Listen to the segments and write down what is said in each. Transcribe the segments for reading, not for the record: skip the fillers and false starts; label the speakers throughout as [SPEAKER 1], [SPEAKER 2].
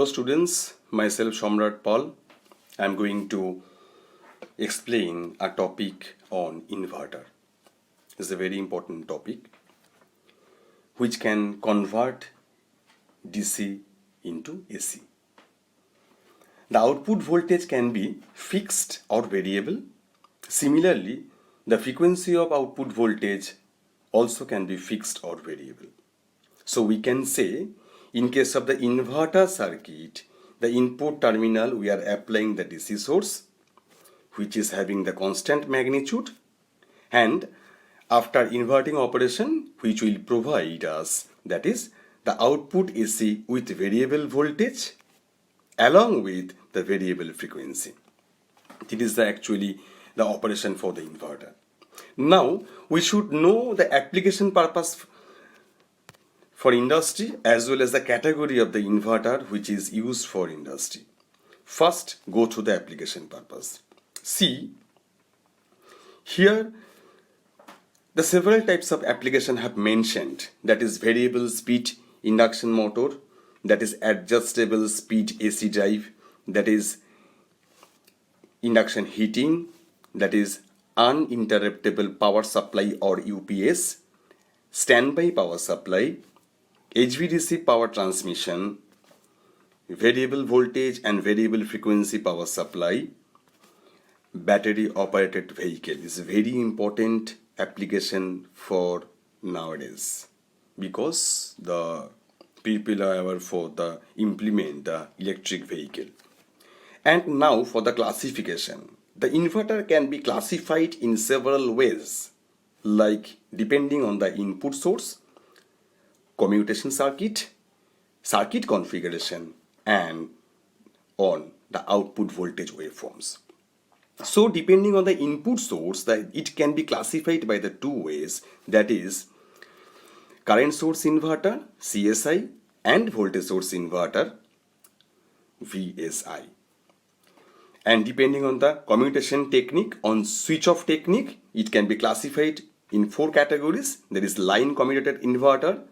[SPEAKER 1] Hello students, myself Shamrat Paul. I am going to explain a topic on inverter. It's a very important topic which can convert DC into AC. The output voltage can be fixed or variable. Similarly, the frequency of output voltage also can be fixed or variable. So we can say, in case of the inverter circuit, the input terminal we are applying the DC source, which is having the constant magnitude, and after inverting operation, which will provide us, that is, the output AC with variable voltage along with the variable frequency. It is actually the operation for the inverter. Now we should know the application purpose for industry as well as the category of the inverter which is used for industry. First, go to the application purpose. See, here the several types of application have mentioned, that is variable speed induction motor, that is adjustable speed AC drive, that is induction heating, that is uninterruptible power supply or UPS, standby power supply, HVDC power transmission, variable voltage and variable frequency power supply, battery operated vehicle is a very important application for nowadays because the people are ever for the implement the electric vehicle. And now for the classification. The inverter can be classified in several ways, like depending on the input source, commutation circuit, circuit configuration, and on the output voltage waveforms. So depending on the input source, it can be classified by the two ways, that is current source inverter CSI and voltage source inverter VSI. And depending on the commutation technique, on switch off technique, it can be classified in four categories. There is line commutated inverter,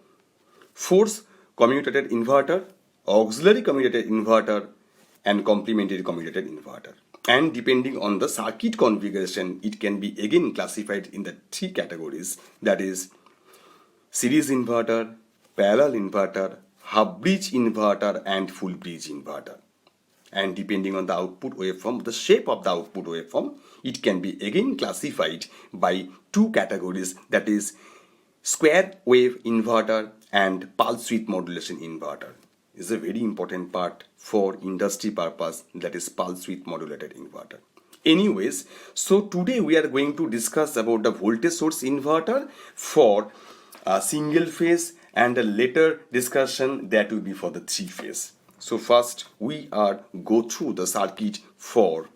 [SPEAKER 1] force commutated inverter, auxiliary commutated inverter, and complementary commutated inverter. And depending on the circuit configuration, it can be again classified in the three categories, that is series inverter, parallel inverter, half bridge inverter, and full bridge inverter. And depending on the output waveform, the shape of the output waveform, it can be again classified by two categories, that is square wave inverter and pulse width modulation inverter. Is a very important part for industry purpose, that is pulse width modulated inverter. Anyways, so today we are going to discuss about the voltage source inverter for a single phase, and a later discussion that will be for the three phase. So first we are go through the circuit for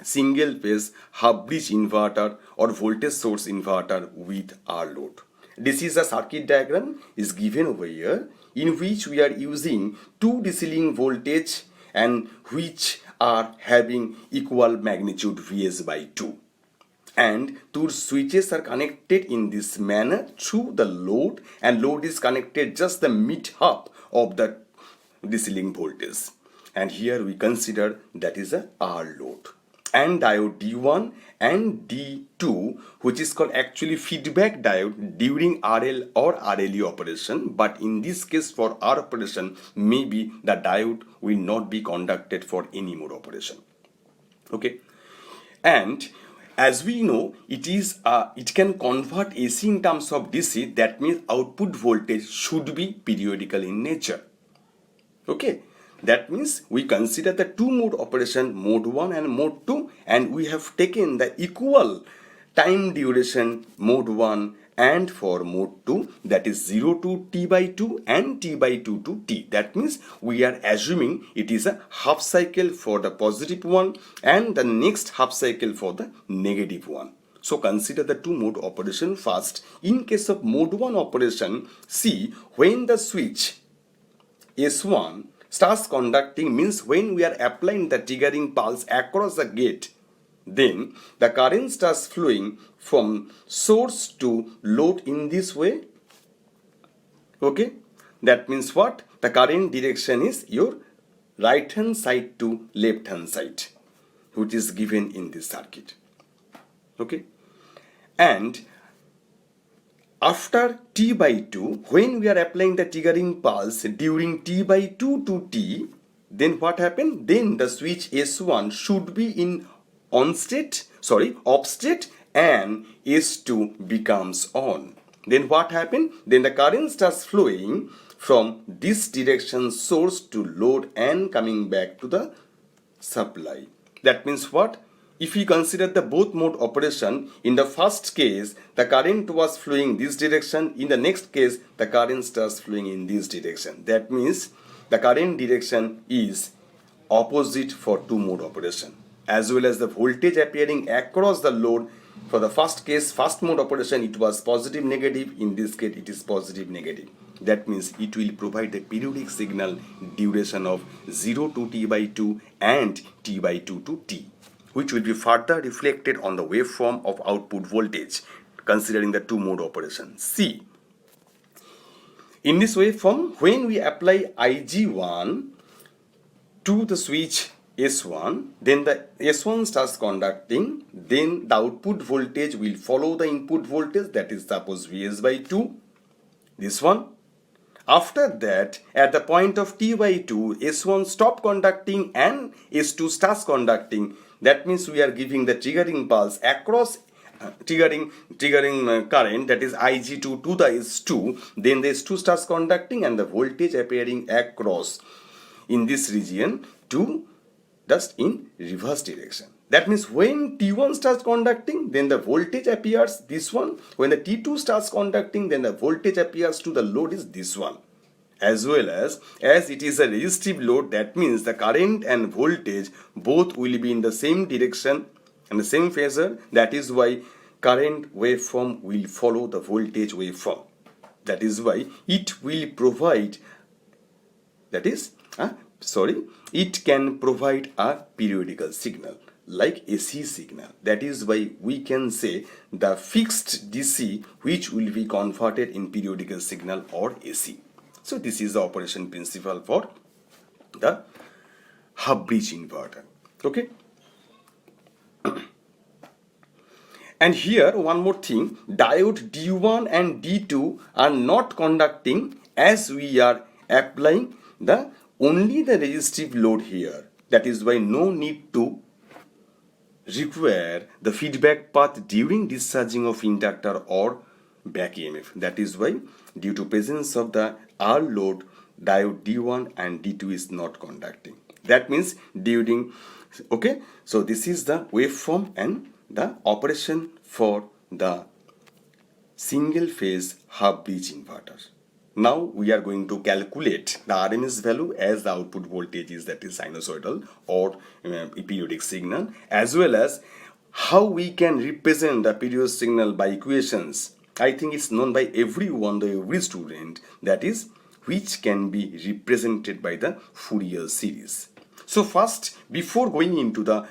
[SPEAKER 1] single phase half bridge inverter or voltage source inverter with R load. This is a circuit diagram is given over here, in which we are using two DC link voltage and which are having equal magnitude Vs by 2. And two switches are connected in this manner through the load, and load is connected just the mid half of the DC link voltage. And here we consider that is a R load. And diode D1 and D2, which is called actually feedback diode during RL or RLE operation, but in this case for R operation, maybe the diode will not be conducted for any more operation. Okay, and as we know, it can convert AC in terms of DC. That means output voltage should be periodical in nature. Okay, that means we consider the two mode operation, mode 1 and mode 2, and we have taken the equal time duration mode 1 and for mode 2, that is 0 to T by 2 and T by 2 to T. That means we are assuming it is a half cycle for the positive one and the next half cycle for the negative one. So consider the two mode operation first. In case of mode 1 operation, see, when the switch S1 starts conducting, means when we are applying the triggering pulse across the gate, then the current starts flowing from source to load in this way. Okay, that means what? The current direction is your right hand side to left hand side, which is given in this circuit. Okay, and after t by 2, when we are applying the triggering pulse during t by 2 to t, then what happened? Then the switch S1 should be in off state, and S2 becomes on. Then what happened? Then the current starts flowing from this direction source to load and coming back to the supply. That means what? If we consider the both mode operation, in the first case the current was flowing this direction, in the next case the current starts flowing in this direction. That means the current direction is opposite for two mode operation, as well as the voltage appearing across the load. For the first case, first mode operation, it was positive negative, in this case it is positive negative. That means it will provide the periodic signal duration of 0 to t by 2 and t by 2 to t, which will be further reflected on the waveform of output voltage considering the two mode operation. See, in this waveform, when we apply Ig1 to the switch S1, then the S1 starts conducting, then the output voltage will follow the input voltage, that is suppose Vs by 2, this one. After that, at the point of t by 2, S1 stop conducting and S2 starts conducting. That means we are giving the triggering pulse across triggering current, that is Ig2 to the S2. Then the S2 starts conducting and the voltage appearing across in this region to just in reverse direction. That means when T1 starts conducting, then the voltage appears this one. When the T2 starts conducting, then the voltage appears to the load is this one. As well as it is a resistive load, that means the current and voltage both will be in the same direction and the same phasor. That is why current waveform will follow the voltage waveform. That is why it will provide, it can provide a periodical signal like AC signal. That is why we can say the fixed DC which will be converted in periodical signal or AC. So this is the operation principle for the half bridge inverter. Okay. And here one more thing, diode D1 and D2 are not conducting as we are applying only the resistive load here. That is why no need to require the feedback path during discharging of inductor or back EMF. That is why due to presence of the R load, diode D1 and D2 is not conducting. That means during, okay, so this is the waveform and the operation for the single phase half bridge inverter. Now we are going to calculate the RMS value as the output voltage is, that is sinusoidal or periodic signal, as well as how we can represent the periodic signal by equations. I think it's known by everyone, every student, that is which can be represented by the Fourier series. So first, before going into the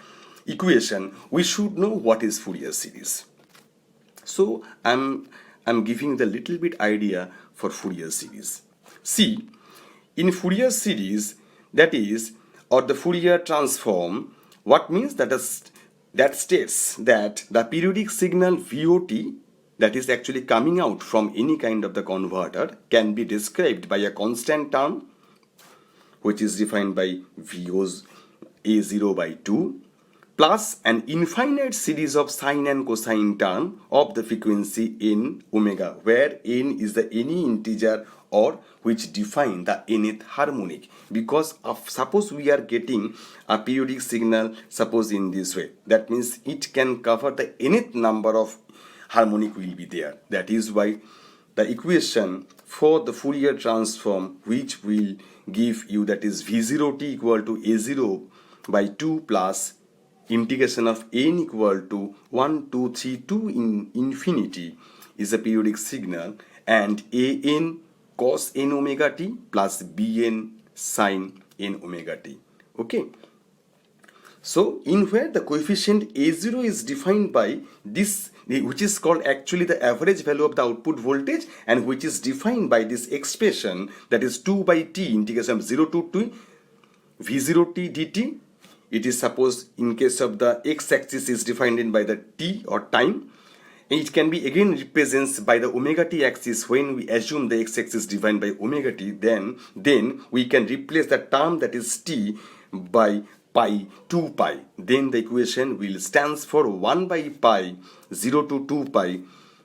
[SPEAKER 1] equation, we should know what is Fourier series. So I'm giving the little bit idea for Fourier series. See, in Fourier series, that is, or the Fourier transform, what means that states that the periodic signal VOT, that is actually coming out from any kind of the converter, can be described by a constant term which is defined by VOs A0 by 2 plus an infinite series of sine and cosine term of the frequency n omega, where n is the any integer or which define the nth harmonic. Because of suppose we are getting a periodic signal, suppose in this way, that means it can cover the nth number of harmonic will be there. That is why the equation for the Fourier transform, which will give you, that is V0t equal to A0 by 2 plus integration of n equal to 1, 2, 3, 2 in infinity, is a periodic signal, and an cos n omega t plus bn sin n omega t. Okay. So in where the coefficient A0 is defined by this, which is called actually the average value of the output voltage, and which is defined by this expression, that is 2 by t integration of 0 to 2 V0t dt. It is suppose in case of the x-axis is defined in by the t or time. It can be again represented by the omega t axis. When we assume the x-axis defined by omega t, then we can replace the term that is t by pi 2 pi. Then the equation will stands for 1 by pi 0 to 2 pi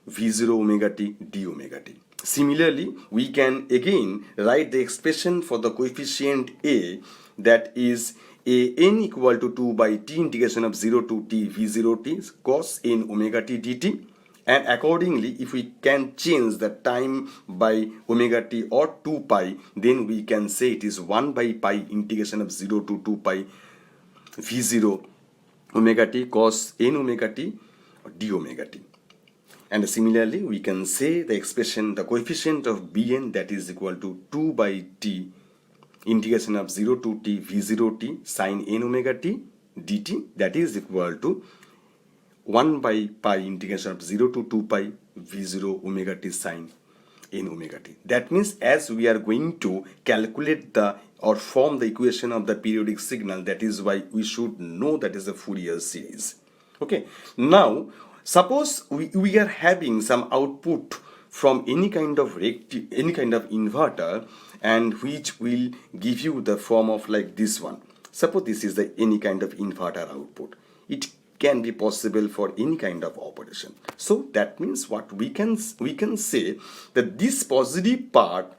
[SPEAKER 1] v0 omega t d omega t. Similarly, we can again write the expression for the coefficient a, that is a n equal to 2 by t integration of 0 to t v0 t cos n omega t dt. And accordingly, if we can change the time by omega t or 2 pi, then we can say it is 1 by pi integration of 0 to 2 pi v0 omega t cos n omega t or d omega t. And similarly, we can say the expression, the coefficient of bn, that is equal to 2 by t integration of 0 to t v0 t sin n omega t dt, that is equal to 1 by pi integration of 0 to 2 pi v0 omega t sin n omega t. That means as we are going to calculate the or form the equation of the periodic signal, that is why we should know that is a Fourier series. Okay. Now, suppose we are having some output from any kind of inverter, and which will give you the form of like this one. Suppose this is the any kind of inverter output. It can be possible for any kind of operation. So that means what we can say that this positive part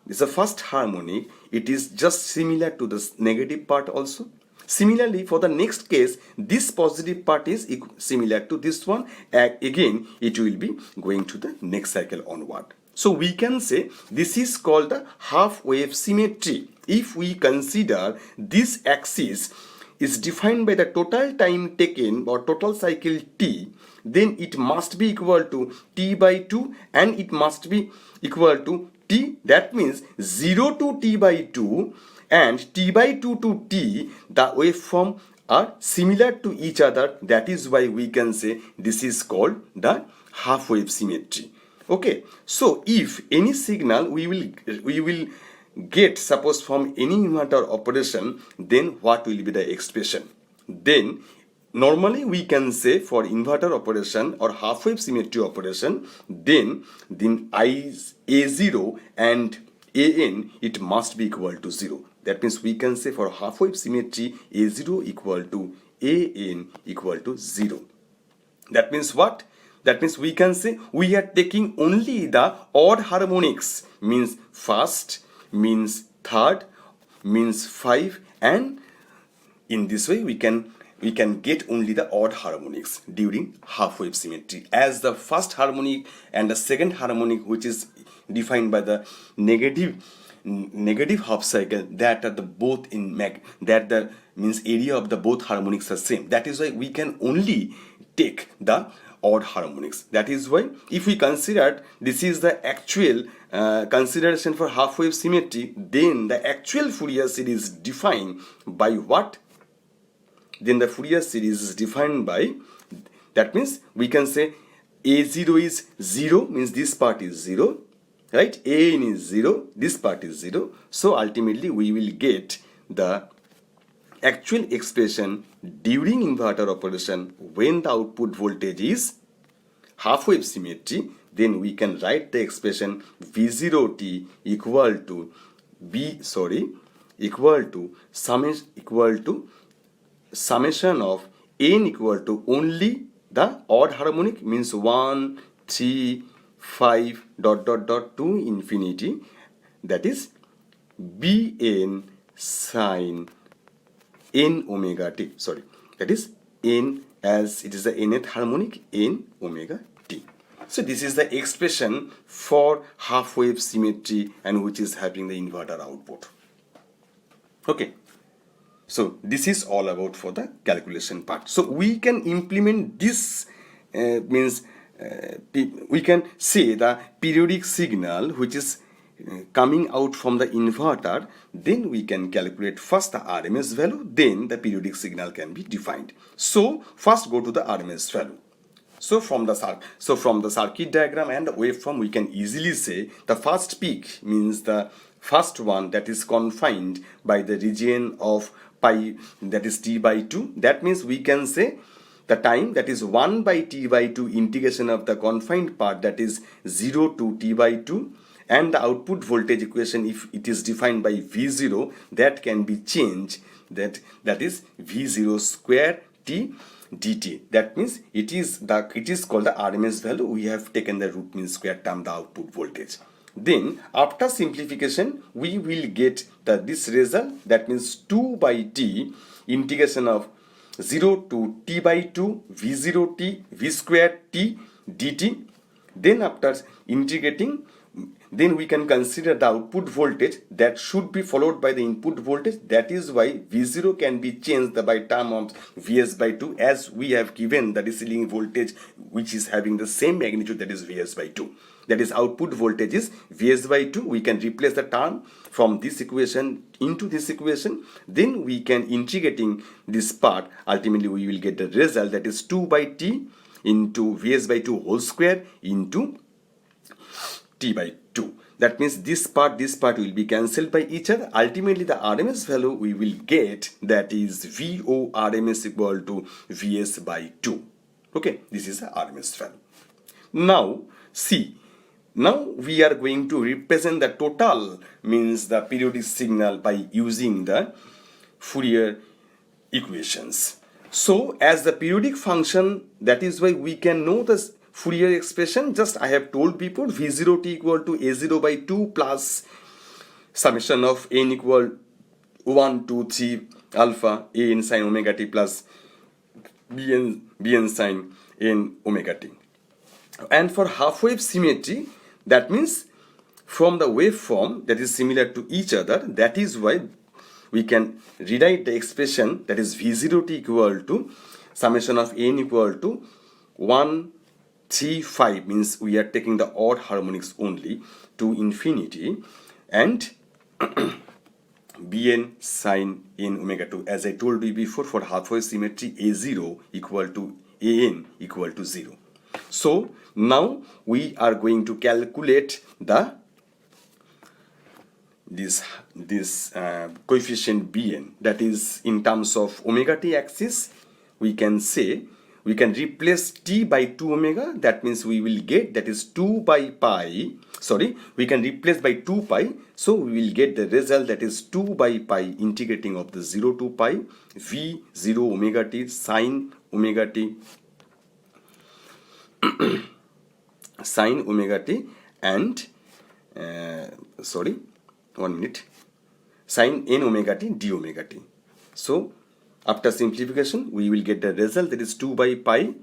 [SPEAKER 1] is the first harmonic. It is just similar to the negative part also. Similarly, for the next case, this positive part is similar to this one. Again, it will be going to the next cycle onward. So we can say this is called the half wave symmetry. If we consider this axis is defined by the total time taken or total cycle t, then it must be equal to t by 2, and it must be equal to t. That means 0 to t by 2 and t by 2 to t, the waveform are similar to each other. That is why we can say this is called the half wave symmetry. Okay, so if any signal we will get suppose from any inverter operation, then what will be the expression? Then normally we can say for inverter operation or half wave symmetry operation, then A0 and AN, it must be equal to 0. That means we can say for half wave symmetry A0 equal to AN equal to 0. That means what? That means we can say we are taking only the odd harmonics, means first, means third, means 5, and in this way we can get only the odd harmonics during half wave symmetry, as the first harmonic and the second harmonic, which is defined by the negative half cycle, that are the both in that the means area of the both harmonics are same. That is why we can only take the odd harmonics. That is why if we consider this is the actual consideration for half wave symmetry, then the actual Fourier series defined by what? Then the Fourier series is defined by, that means we can say A0 is 0, means this part is 0, right? AN is 0, this part is 0. So ultimately we will get the actual expression during inverter operation when the output voltage is half wave symmetry. Then we can write the expression V0t equal to summation of n equal to only the odd harmonic, means 1, 3, 5 ... to infinity, that is Bn sin n omega t. That is n, as it is the nth harmonic, n omega t. So this is the expression for half wave symmetry, and which is having the inverter output. Okay. So this is all about for the calculation part. So we can implement this we can say the periodic signal which is coming out from the inverter. Then we can calculate first the RMS value, then the periodic signal can be defined. So first go to the RMS value. So from the circuit diagram and the waveform, we can easily say the first peak means the first one, that is confined by the region of pi, that is t by 2. That means we can say the time, that is 1 by t by 2 integration of the confined part, that is 0 to t by 2, and the output voltage equation, if it is defined by V0, that can be changed, that is V0 square t dt. That means it is called the RMS value. We have taken the root mean square term, the output voltage. Then after simplification we will get this result, that means 2 by t integration of 0 to t by 2 v0 t v square t dt. Then after integrating, then we can consider the output voltage that should be followed by the input voltage. That is why V0 can be changed by term of Vs by 2, as we have given the ceiling voltage which is having the same magnitude, that is Vs by 2. That is output voltage is Vs by 2. We can replace the term from this equation into this equation. Then we can integrating this part. Ultimately we will get the result, that is 2 by t into Vs by 2 whole square into t by 2. That means this part will be cancelled by each other. Ultimately the RMS value we will get, that is VO RMS equal to Vs by 2. Okay, this is the RMS value. Now see, now we are going to represent the total, means the periodic signal, by using the Fourier equations. So as the periodic function, that is why we can know the Fourier expression. Just I have told before, V0 t equal to A0 by 2 plus summation of n equal 1 2 3 alpha a n sin omega t plus bn sin n omega t. And for half wave symmetry, that means from the waveform that is similar to each other, that is why we can rewrite the expression, that is V0 t equal to summation of n equal to 1 3 5, means we are taking the odd harmonics only, to infinity, and bn sin n omega 2. As I told you before, for half wave symmetry, a0 equal to an equal to 0. So now we are going to calculate the this coefficient bn, that is in terms of omega t axis. We can say, we can replace t by 2 omega. That means we will get, that is 2 by pi, sorry, we can replace by 2 pi. So we will get the result, that is 2 by pi integrating of the 0 to pi v 0 omega t sin omega t sin omega t and sorry, 1 minute, sin n omega t d omega t. So after simplification we will get the result, that is 2 by pi.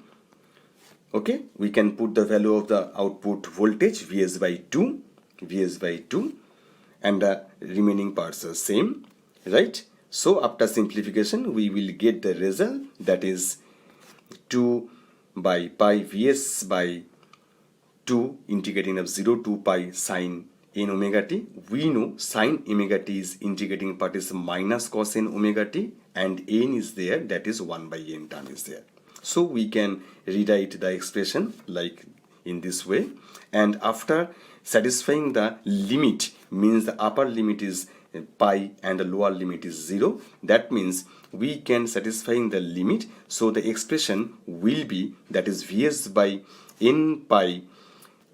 [SPEAKER 1] Okay, we can put the value of the output voltage Vs by 2, and the remaining parts are same, right? So after simplification we will get the result, that is 2 by pi Vs by 2 integrating of 0 to pi sin n omega t. We know sin omega t is integrating part is minus cos n omega t, and n is there, that is 1 by n term is there. So we can rewrite the expression like in this way, and after satisfying the limit, means the upper limit is pi and the lower limit is 0, that means we can satisfying the limit. So the expression will be, that is Vs by n pi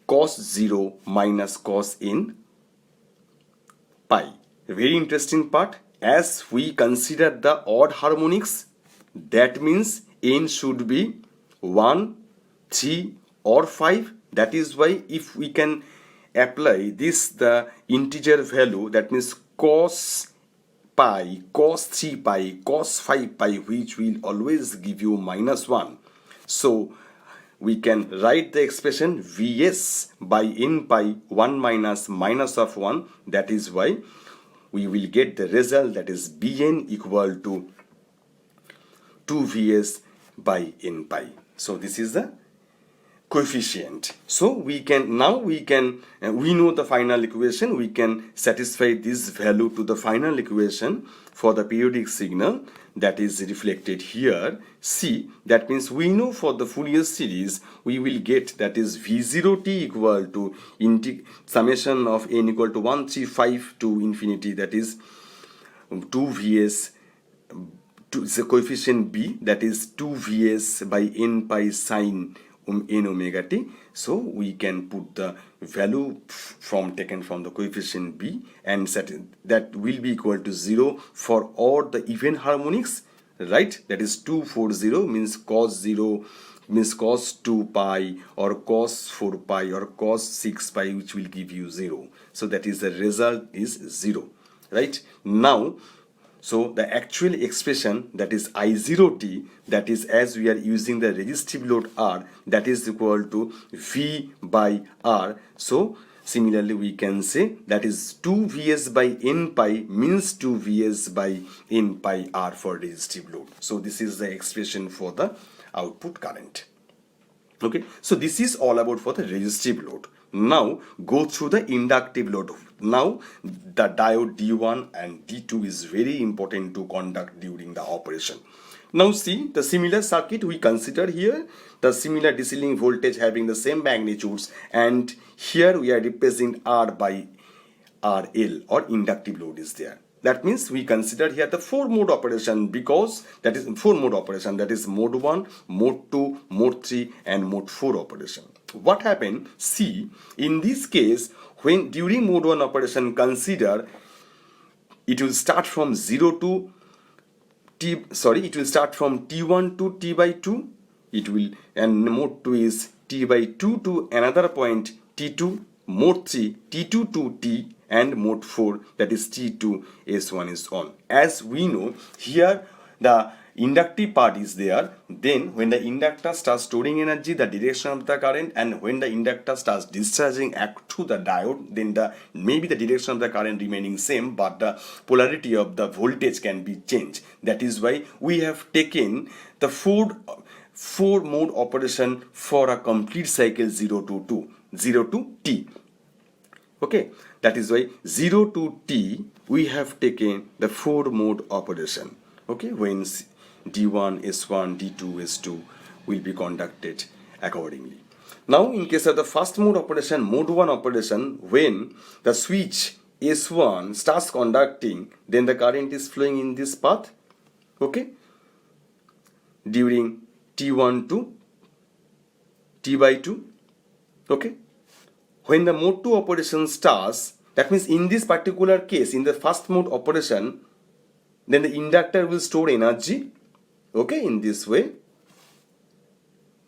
[SPEAKER 1] cos 0 minus cos n pi. Very interesting part. As we consider the odd harmonics, that means n should be 1, 3 or 5. That is why if we can apply this, the integer value, that means cos pi, cos 3 pi, cos 5 pi, which will always give you minus 1. So we can write the expression Vs by n pi 1 minus minus of 1. That is why we will get the result, that is Bn equal to 2 Vs by n pi. So this is the coefficient. So we know the final equation. We can satisfy this value to the final equation for the periodic signal that is reflected here. C, that means we know for the Fourier series we will get, that is V0t equal to summation of n equal to 135 to infinity, that is 2 Vs to the coefficient B, that is 2 Vs by n pi sine n omega t. So we can put the value taken from the coefficient B and set that will be equal to 0 for all the even harmonics, right? That is 240 means cos 0 means cos 2 pi or cos 4 pi or cos 6 pi, which will give you 0. So that is the result is 0, right? Now, so the actual expression, that is I0t, that is as we are using the resistive load R, that is equal to V by R. So similarly we can say that is 2 Vs by n pi means 2 Vs by n pi R for resistive load. So this is the expression for the output current. Okay, so this is all about for the resistive load. Now go through the inductive load. Now the diode D1 and D2 is very important to conduct during the operation. Now see the similar circuit we consider here, the similar DC link voltage having the same magnitudes, and here we are representing R by RL or inductive load is there. That means we consider here the 4-mode operation, because that is 4-mode operation, that is mode 1, mode 2, mode 3 and mode 4 operation. What happened? See, in this case, when during mode 1 operation, consider it will start from 0 to it will start from T1 to T by 2. It will, and mode 2 is T by 2 to another point T2, mode 3 T2 to T, and mode 4 that is T2 S1 is on. As we know here the inductive part is there, then when the inductor starts storing energy, the direction of the current, and when the inductor starts discharging to the diode, then maybe the direction of the current remaining same, but the polarity of the voltage can be changed. That is why we have taken the 4-mode operation for a complete cycle 0 to T. Okay, that is why 0 to T we have taken the 4-mode operation. Okay, when D1, S1, D2, S2 will be conducted accordingly. Now in case of the first mode operation, mode 1 operation, when the switch S1 starts conducting, then the current is flowing in this path, okay, during T1 to T by 2, okay. When the mode 2 operation starts, that means in this particular case, in the first mode operation, then the inductor will store energy, okay, in this way.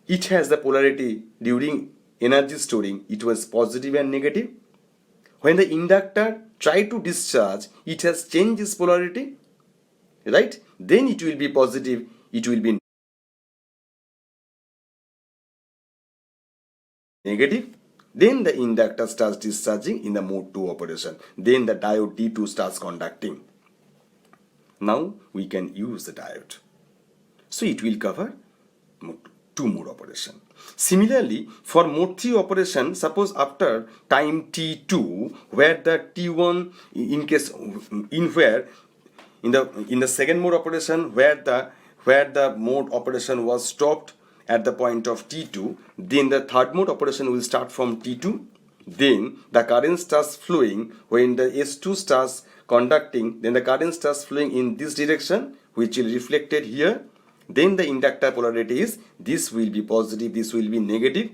[SPEAKER 1] It has the polarity during energy storing, it was positive and negative. When the inductor try to discharge, it has changed its polarity, right? Then it will be positive, it will be negative. Then the inductor starts discharging in the mode 2 operation. Then the diode D2 starts conducting. Now we can use the diode. So it will cover 2-mode operation. Similarly, for mode 3 operation, suppose after time T2, where the T1, in the second mode operation, where the mode operation was stopped at the point of T2, then the third mode operation will start from T2. Then the current starts flowing. When the S2 starts conducting, then the current starts flowing in this direction, which is reflected here. Then the inductor polarity is, this will be positive, this will be negative.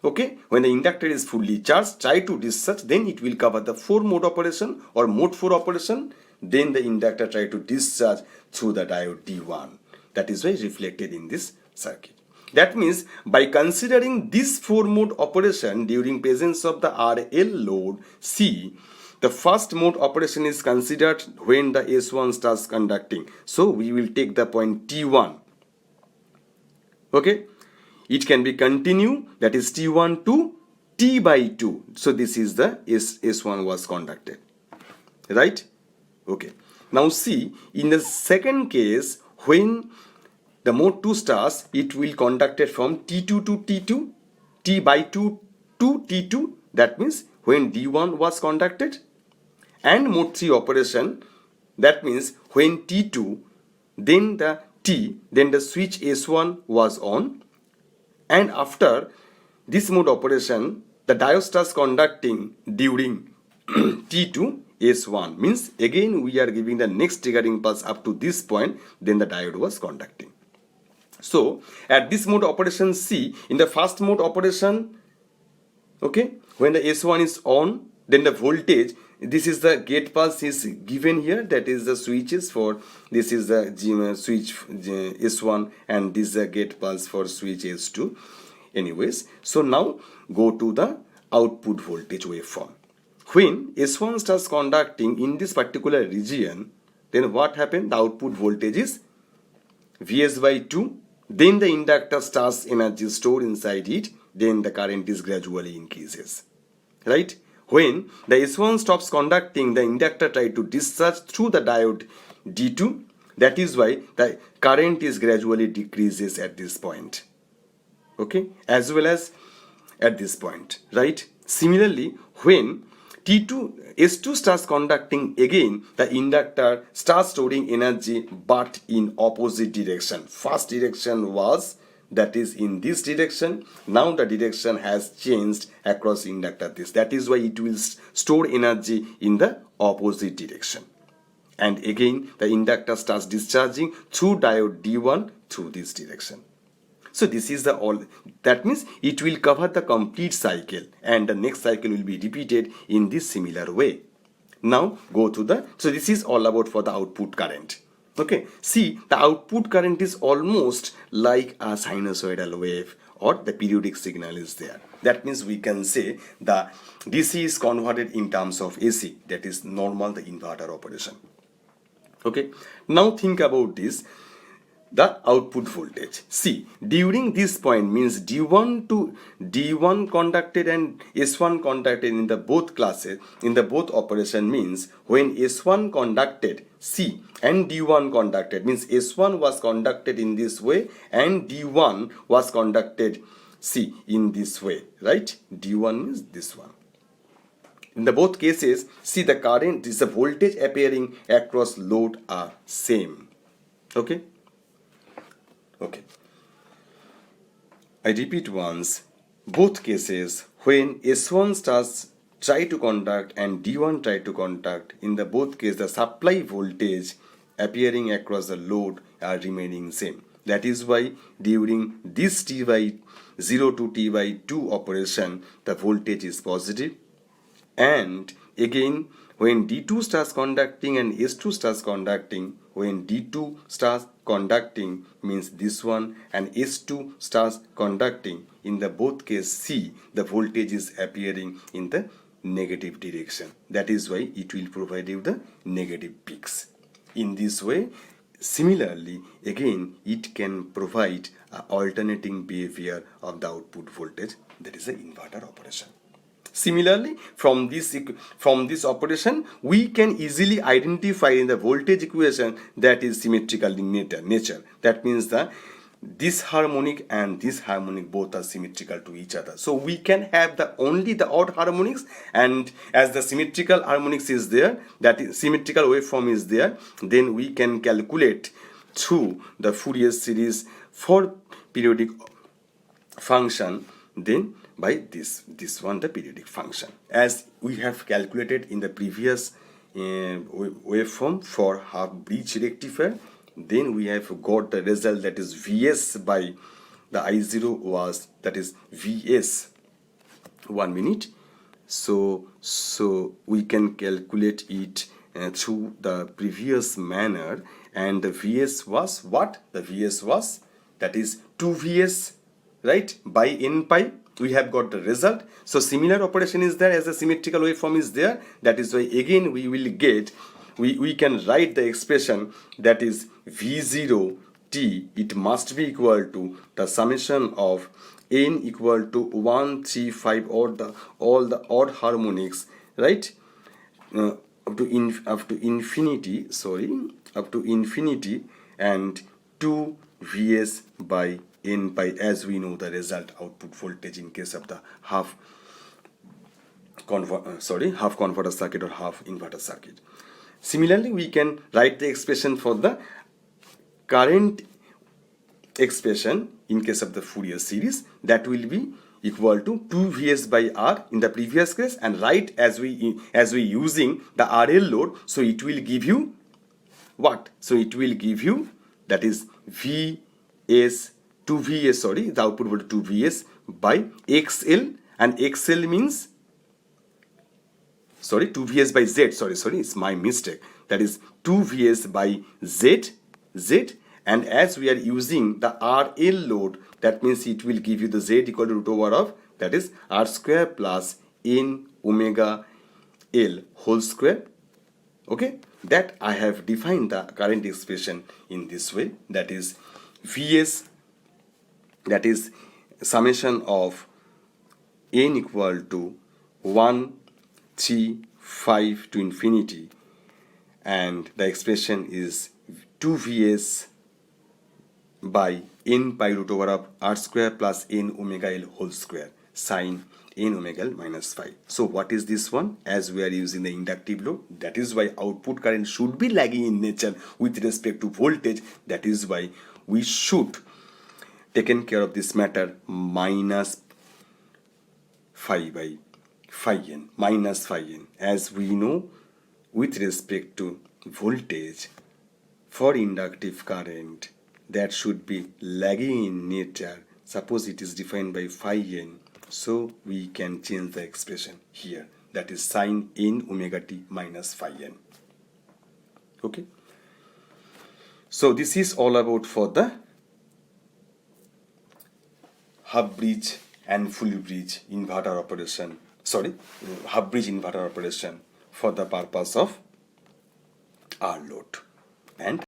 [SPEAKER 1] Okay, when the inductor is fully charged, try to discharge, then it will cover the 4-mode operation or mode 4 operation. Then the inductor try to discharge through the diode D1. That is why reflected in this circuit. That means by considering this 4-mode operation during presence of the RL load C, the first mode operation is considered when the S1 starts conducting. So we will take the point T1. Okay, it can be continue, that is T1 to T by 2. So this is the S1 was conducted, right? Okay, now see, in the second case, when the mode 2 starts, it will conducted from T2 to T2. T by 2 to T2, that means when D1 was conducted, and mode 3 operation, that means when T2, then the switch S1 was on, and after this mode operation, the diode starts conducting during T2 S1, means again we are giving the next triggering pulse up to this point, then the diode was conducting. So at this mode operation C, in the first mode operation, okay, when the S1 is on, then the voltage, this is the gate pulse is given here, that is the switches for, this is the switch S1, and this is the gate pulse for switch S2. Anyways, so now go to the output voltage waveform. When S1 starts conducting in this particular region, then what happened? The output voltage is Vs by 2, then the inductor starts energy stored inside it, then the current is gradually increases, right? When the S1 stops conducting, the inductor tries to discharge through the diode D2, that is why the current is gradually decreases at this point, okay, as well as at this point, right? Similarly, when S2 starts conducting again, the inductor starts storing energy but in opposite direction. First direction was, that is in this direction, now the direction has changed across inductor this, that is why it will store energy in the opposite direction, and again the inductor starts discharging through diode D1 through this direction. So this is the all, that means it will cover the complete cycle, and the next cycle will be repeated in this similar way. Now go to the, so this is all about for the output current. Okay, see, the output current is almost like a sinusoidal wave, or the periodic signal is there. That means we can say the DC is converted in terms of AC, that is normal, the inverter operation. Okay, now think about this, the output voltage. See, during this point, means D1 conducted and S1 conducted in the both classes, in the both operation, means when S1 conducted C and D1 conducted, means S1 was conducted in this way and D1 was conducted C in this way, right? D1 is this one. In the both cases, see, the current is the voltage appearing across load are same. Okay. Okay, I repeat once, both cases, when S1 starts try to conduct and D1 try to conduct, in the both cases the supply voltage appearing across the load are remaining same. That is why during this T by 0 to T by 2 operation, the voltage is positive, and again when D2 starts conducting and S2 starts conducting, when D2 starts conducting, means this one, and S2 starts conducting, in the both case C, the voltage is appearing in the negative direction. That is why it will provide you the negative peaks. In this way, similarly, again, it can provide an alternating behavior of the output voltage, that is the inverter operation. Similarly, from this operation, we can easily identify in the voltage equation that is symmetrical in nature. That means that this harmonic and this harmonic both are symmetrical to each other. So we can have only the odd harmonics, and as the symmetrical harmonics is there, that is symmetrical waveform is there, then we can calculate through the Fourier series for periodic function, then by this one, the periodic function, as we have calculated in the previous waveform for half bridge rectifier. Then we have got the result, that is Vs by the I0 was, that is Vs. 1 minute. So we can calculate it through the previous manner, and the Vs was what? The Vs was, that is 2 Vs, right, by n pi. We have got the result. So similar operation is there as a symmetrical waveform is there. That is why again we will get, we can write the expression, that is V0 t, it must be equal to the summation of n equal to 1, 3, 5, or all the odd harmonics, right, up to infinity, and 2 Vs by n pi, as we know the result output voltage in case of the half converter circuit or half inverter circuit. Similarly, we can write the expression for the current expression in case of the Fourier series, that will be equal to 2 Vs by R in the previous case, and right as we using the RL load, so it will give you what? So it will give you, that is Vs, 2 Vs, sorry, the output voltage 2 Vs by XL, and XL means, sorry, 2 Vs by Z, sorry, it's my mistake, that is 2 Vs by Z, and as we are using the RL load, that means it will give you the Z equal to root over of, that is R square plus N omega L whole square. Okay, that I have defined the current expression in this way, that is Vs, that is summation of N equal to 1, 3, 5 to infinity, and the expression is 2 Vs by N pi root over of R square plus N omega L whole square sine N omega L minus phi. So what is this one? As we are using the inductive load, that is why output current should be lagging in nature with respect to voltage. That is why we should taken care of this matter minus phi by phi n, minus phi n. As we know, with respect to voltage for inductive current, that should be lagging in nature. Suppose it is defined by phi n, so we can change the expression here, that is sine n omega t minus phi n. Okay, so this is all about for the half bridge and full bridge inverter operation, half bridge inverter operation for the purpose of R load and